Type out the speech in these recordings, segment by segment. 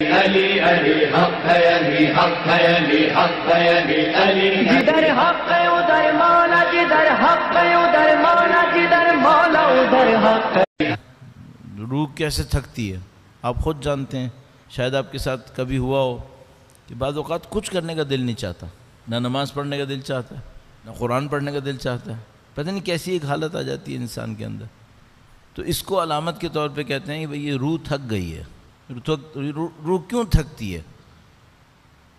علی علی حق ہے، علی حق ہے، علی حق ہے، علی علی جدھر حق ہے ادھر مولا، جدھر حق ہے ادھر مولا، جدھر مولا ادھر حق ہے۔ روح کیسے تھکتی ہے آپ خود جانتے ہیں، شاید آپ کے ساتھ کبھی ہوا ہو کہ بعض اوقات کچھ کرنے کا دل نہیں چاہتا، نہ نماز پڑھنے کا دل چاہتا ہے، نہ قرآن پڑھنے کا دل چاہتا ہے، پتہ نہیں کیسی ایک حالت آ جاتی ہے انسان کے اندر۔ تو اس کو علامت کے طور پہ کہتے ہیں کہ بھئی یہ روح تھک گئی ہے۔ روح کیوں تھکتی ہے؟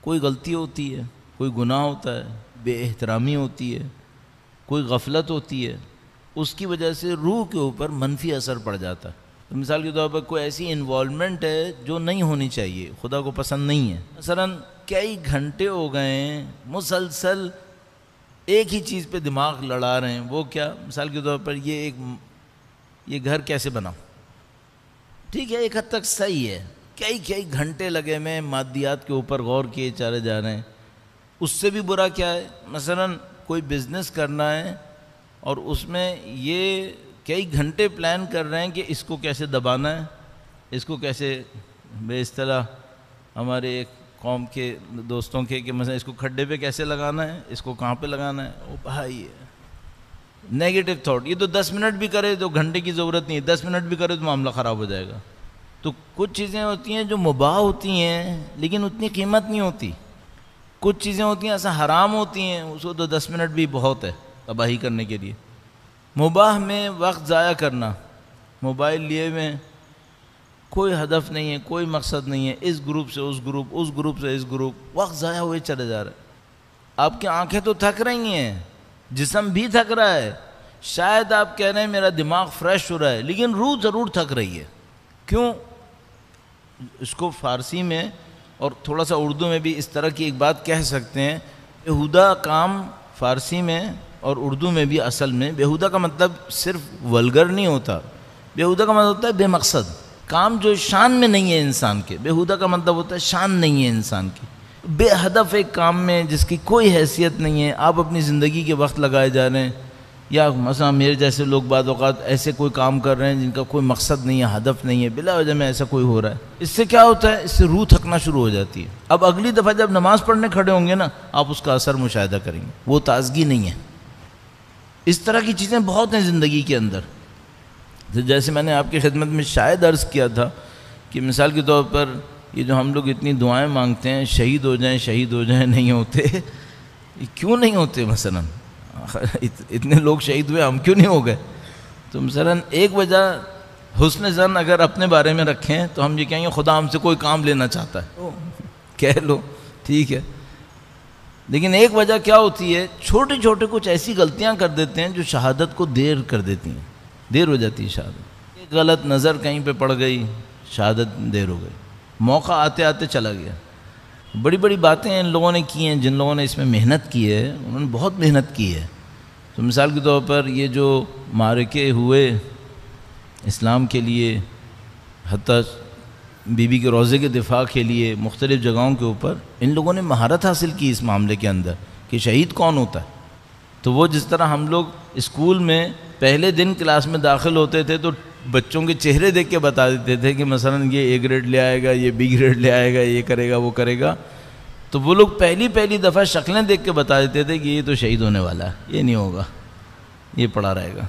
کوئی غلطی ہوتی ہے، کوئی گناہ ہوتا ہے، بے احترامی ہوتی ہے، کوئی غفلت ہوتی ہے، اس کی وجہ سے روح کے اوپر منفی اثر پڑ جاتا ہے۔ مثال کے طور پر کوئی ایسی انوالومنٹ ہے جو نہیں ہونی چاہیے، خدا کو پسند نہیں ہے۔ مثلاً کئی گھنٹے ہو گئے ہیں مسلسل ایک ہی چیز پہ دماغ لڑا رہے ہیں، وہ کیا؟ مثال کے طور پر یہ گھر کیسے بناؤں؟ ٹھیک ہے، ایک حد تک صحیح ہے، کئی گھنٹے لگے میں مادیات کے اوپر غور کیے چلے جا رہے ہیں۔ اس سے بھی برا کیا ہے؟ مثلاً کوئی بزنس کرنا ہے اور اس میں یہ کئی گھنٹے پلان کر رہے ہیں کہ اس کو کیسے دبانا ہے، اس کو کیسے بے اصطلاح ہمارے ایک قوم کے دوستوں کے کہ مثلا اس کو کھڈے پہ کیسے لگانا ہے، اس کو کہاں پہ لگانا ہے۔ وہ بھائی نیگیٹو تھاٹ، یہ تو 10 منٹ بھی کرے تو گھنٹے کی ضرورت نہیں ہے، 10 منٹ بھی کرے تو معاملہ خراب ہو جائے گا۔ تو کچھ چیزیں ہوتی ہیں جو مباح ہوتی ہیں لیکن اتنی قیمت نہیں ہوتی، کچھ چیزیں ہوتی ہیں ایسا حرام ہوتی ہیں، اس کو تو 10 منٹ بھی بہت ہے تباہی کرنے کے لیے۔ مباح میں وقت ضائع کرنا، موبائل لیے ہوئے کوئی ہدف نہیں ہے، کوئی مقصد نہیں ہے، اس گروپ سے اس گروپ، اس گروپ سے اس گروپ، وقت ضائع ہوئے چلے جا رہا ہے۔ آپ کی آنکھیں تو تھک رہی ہیں، جسم بھی تھک رہا ہے، شاید آپ کہہ رہے ہیں میرا دماغ فریش ہو رہا ہے، لیکن روح ضرور تھک رہی ہے۔ کیوں؟ اس کو فارسی میں اور تھوڑا سا اردو میں بھی اس طرح کی ایک بات کہہ سکتے ہیں، بیہودہ کام فارسی میں اور اردو میں بھی اصل میں بیہودہ کا مطلب صرف ولگر نہیں ہوتا، بیہودہ کا مطلب ہوتا ہے بے مقصد کام، جو شان میں نہیں ہے انسان کے۔ بیہودہ کا مطلب ہوتا ہے شان نہیں ہے انسان کی، بے ہدف ایک کام میں جس کی کوئی حیثیت نہیں ہے، آپ اپنی زندگی کے وقت لگائے جا رہے ہیں، یا مثلا میرے جیسے لوگ بعض اوقات ایسے کوئی کام کر رہے ہیں جن کا کوئی مقصد نہیں ہے، ہدف نہیں ہے، بلا وجہ میں ایسا کوئی ہو رہا ہے۔ اس سے کیا ہوتا ہے؟ اس سے روح تھکنا شروع ہو جاتی ہے۔ اب اگلی دفعہ جب نماز پڑھنے کھڑے ہوں گے نا، آپ اس کا اثر مشاہدہ کریں گے، وہ تازگی نہیں ہے۔ اس طرح کی چیزیں بہت ہیں زندگی کے اندر۔ جیسے میں نے آپ کی خدمت میں شاید عرض کیا تھا کہ مثال کے طور پر یہ جو ہم لوگ اتنی دعائیں مانگتے ہیں، شہید ہو جائیں شہید ہو جائیں، نہیں ہوتے، کیوں نہیں ہوتے؟ مثلا اتنے لوگ شہید ہوئے، ہم کیوں نہیں ہو گئے؟ تو مثلا ایک وجہ حسن ظن اگر اپنے بارے میں رکھیں تو ہم یہ کہیں گے خدا ہم سے کوئی کام لینا چاہتا ہے، کہہ لو ٹھیک ہے، لیکن ایک وجہ کیا ہوتی ہے؟ چھوٹے چھوٹے کچھ ایسی غلطیاں کر دیتے ہیں جو شہادت کو دیر کر دیتی ہیں، دیر ہو جاتی ہے شہادت۔ ایک غلط نظر کہیں پہ پڑ گئی، شہادت دیر ہو گئی، موقع آتے آتے چلا گیا۔ بڑی بڑی باتیں ان لوگوں نے کی ہیں، جن لوگوں نے اس میں محنت کی ہے انہوں نے بہت محنت کی ہے۔ تو مثال کے طور پر یہ جو معرکے ہوئے اسلام کے لیے، حتیٰ بی بی کے روضے کے دفاع کے لیے مختلف جگہوں کے اوپر، ان لوگوں نے مہارت حاصل کی اس معاملے کے اندر کہ شہید کون ہوتا ہے۔ تو وہ جس طرح ہم لوگ اسکول میں پہلے دن کلاس میں داخل ہوتے تھے تو بچوں کے چہرے دیکھ کے بتا دیتے تھے کہ مثلا یہ اے گریڈ لے آئے گا، یہ بی گریڈ لے آئے گا، یہ کرے گا وہ کرے گا، تو وہ لوگ پہلی دفعہ شکلیں دیکھ کے بتا دیتے تھے کہ یہ تو شہید ہونے والا ہے، یہ نہیں ہوگا، یہ پڑا رہے گا۔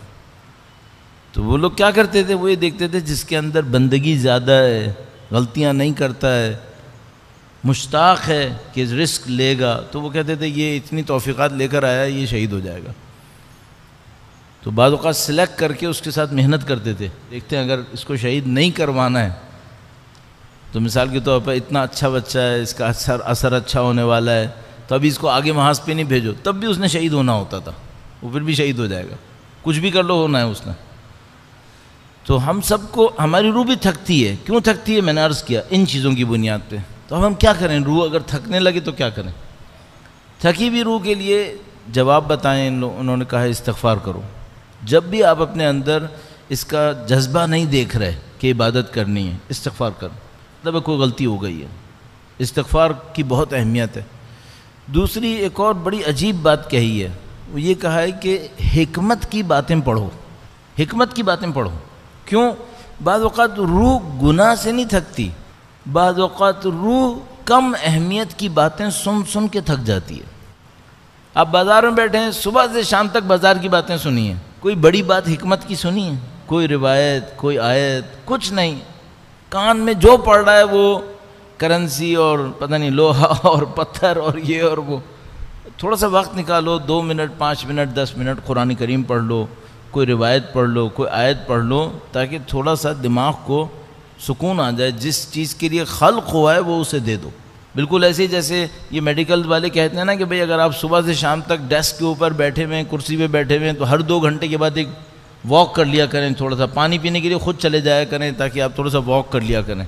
تو وہ لوگ کیا کرتے تھے؟ وہ یہ دیکھتے تھے جس کے اندر بندگی زیادہ ہے، غلطیاں نہیں کرتا ہے، مشتاق ہے کہ رسک لے گا، تو وہ کہتے تھے یہ اتنی توفیقات لے کر آیا ہے، یہ شہید ہو جائے گا۔ تو بعض اوقات سلیکٹ کر کے اس کے ساتھ محنت کرتے تھے، دیکھتے ہیں اگر اس کو شہید نہیں کروانا ہے تو مثال کے طور پر اتنا اچھا بچہ ہے، اس کا اثر اچھا ہونے والا ہے، تو ابھی اس کو آگے محاذ پہ نہیں بھیجو، تب بھی اس نے شہید ہونا ہوتا تھا، وہ پھر بھی شہید ہو جائے گا، کچھ بھی کر لو ہونا ہے اس نے۔ تو ہم سب کو ہماری روح بھی تھکتی ہے، کیوں تھکتی ہے؟ میں نے عرض کیا ان چیزوں کی بنیاد پہ۔ تو اب ہم کیا کریں؟ روح اگر تھکنے لگے تو کیا کریں؟ تھکی بھی روح کے لیے جواب بتائیں انہوں نے کہا ہے استغفار کرو۔ جب بھی آپ اپنے اندر اس کا جذبہ نہیں دیکھ رہے کہ عبادت کرنی ہے، استغفار کرو، مطلب کوئی غلطی ہو گئی ہے۔ استغفار کی بہت اہمیت ہے۔ دوسری ایک اور بڑی عجیب بات کہی ہے، وہ یہ کہا ہے کہ حکمت کی باتیں پڑھو، حکمت کی باتیں پڑھو۔ کیوں؟ بعض اوقات روح گناہ سے نہیں تھکتی، بعض اوقات روح کم اہمیت کی باتیں سن سن کے تھک جاتی ہے. آپ بازار میں بیٹھے ہیں, صبح سے شام تک بازار کی باتیں سنی ہیں, کوئی بڑی بات حکمت کی سنی ہے؟ کوئی روایت, کوئی آیت, کچھ نہیں. کان میں جو پڑ رہا ہے وہ کرنسی اور پتہ نہیں لوہا اور پتھر اور یہ اور وہ. تھوڑا سا وقت نکالو, 2 منٹ 5 منٹ 10 منٹ قرآن کریم پڑھ لو, کوئی روایت پڑھ لو, کوئی آیت پڑھ لو, تاکہ تھوڑا سا دماغ کو سکون آ جائے. جس چیز کے لیے خلق ہوا ہے وہ اسے دے دو. بالکل ایسے ہی جیسے یہ میڈیکل والے کہتے ہیں نا کہ بھئی اگر آپ صبح سے شام تک ڈیسک کے اوپر بیٹھے ہوئے ہیں, کرسی پہ بیٹھے ہوئے ہیں, تو ہر 2 گھنٹے کے بعد ایک واک کر لیا کریں, تھوڑا سا پانی پینے کے لیے خود چلے جایا کریں, تاکہ آپ تھوڑا سا واک کر لیا کریں,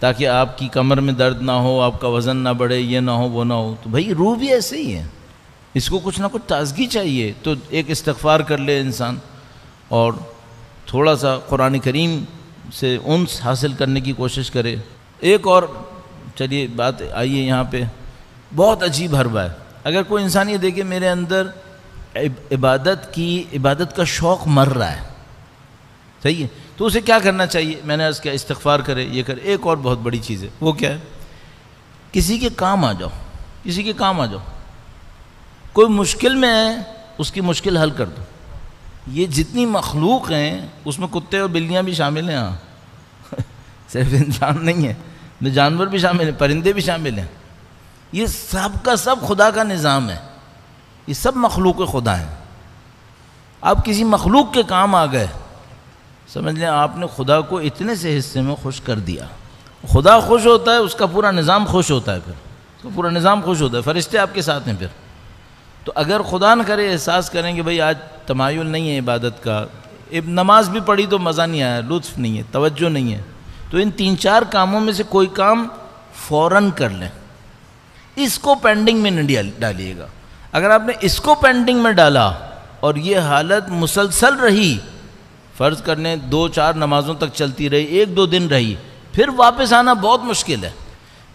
تاکہ آپ کی کمر میں درد نہ ہو, آپ کا وزن نہ بڑھے, یہ نہ ہو وہ نہ ہو. تو بھئی روح بھی ایسے ہی ہے, اس کو کچھ نہ کچھ تازگی چاہیے. تو ایک استغفار کر لے انسان, اور تھوڑا سا قرآن کریم سے انس حاصل کرنے کی کوشش کرے. ایک اور چلیے بات آئیے یہاں پہ, بہت عجیب حربہ ہے. اگر کوئی انسان یہ دیکھے میرے اندر عبادت کا شوق مر رہا ہے, صحیح ہے, تو اسے کیا کرنا چاہیے؟ میں نے عرض کیا استغفار کرے, یہ کرے. ایک اور بہت بڑی چیز ہے, وہ کیا ہے؟ کسی کے کام آ جاؤ, کسی کے کام آ جاؤ. کوئی مشکل میں ہے, اس کی مشکل حل کر دو. یہ جتنی مخلوق ہیں اس میں کتے اور بلیاں بھی شامل ہیں, ہاں صرف انسان نہیں ہے, جانور بھی شامل ہیں, پرندے بھی شامل ہیں. یہ سب کا سب خدا کا نظام ہے, یہ سب مخلوق خدا ہیں. آپ کسی مخلوق کے کام آ گئے, سمجھ لیں آپ نے خدا کو اتنے سے حصے میں خوش کر دیا. خدا خوش ہوتا ہے, اس کا پورا نظام خوش ہوتا ہے, پھر اس کا پورا نظام خوش ہوتا ہے, فرشتے آپ کے ساتھ ہیں. پھر تو اگر خدا نہ کرے احساس کریں کہ بھئی آج تمایل نہیں ہے عبادت کا, نماز بھی پڑھی تو مزہ نہیں آیا, لطف نہیں ہے, توجہ نہیں ہے, تو ان 3-4 کاموں میں سے کوئی کام فوراً کر لیں. اس کو پینڈنگ میں نہیں ڈالیے گا. اگر آپ نے اس کو پینڈنگ میں ڈالا اور یہ حالت مسلسل رہی, فرض کرنے 2-4 نمازوں تک چلتی رہی, 1-2 دن رہی, پھر واپس آنا بہت مشکل ہے.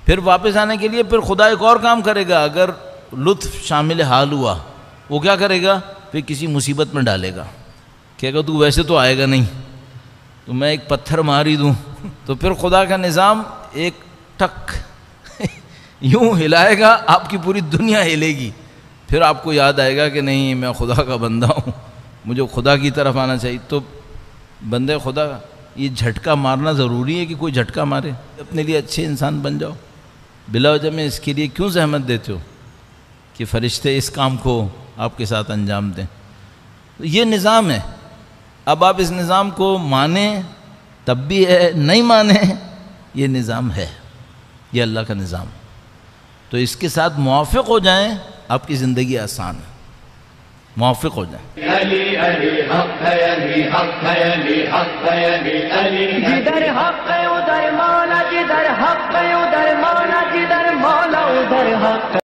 پھر واپس آنے کے لیے پھر خدا ایک اور کام کرے گا. اگر لطف شامل حال ہوا, وہ کیا کرے گا؟ پھر کسی مصیبت میں ڈالے گا, کہے گا تو ویسے تو آئے گا نہیں, تو میں ایک پتھر مار ہی دوں. تو پھر خدا کا نظام ایک ٹک یوں ہلائے گا, آپ کی پوری دنیا ہلے گی. پھر آپ کو یاد آئے گا کہ نہیں میں خدا کا بندہ ہوں, مجھے خدا کی طرف آنا چاہیے. تو بندے خدا یہ جھٹکا مارنا ضروری ہے کہ کوئی جھٹکا مارے؟ اپنے لیے اچھے انسان بن جاؤ. بلا وجہ میں اس کے لیے کیوں زحمت دیتے ہو کہ فرشتے اس کام کو آپ کے ساتھ انجام دیں؟ یہ نظام ہے. اب آپ اس نظام کو مانیں تب بھی ہے, نہیں مانیں یہ نظام ہے, یہ اللہ کا نظام. تو اس کے ساتھ موافق ہو جائیں, آپ کی زندگی آسان ہے, موافق ہو جائیں. علی علی حق ہے, علی حق ہے, علی حق ہے, علی علی جدھر حق ہے ادھر مولا, جدھر حق ہے ادھر مولا, جدھر مولا ادھر حق.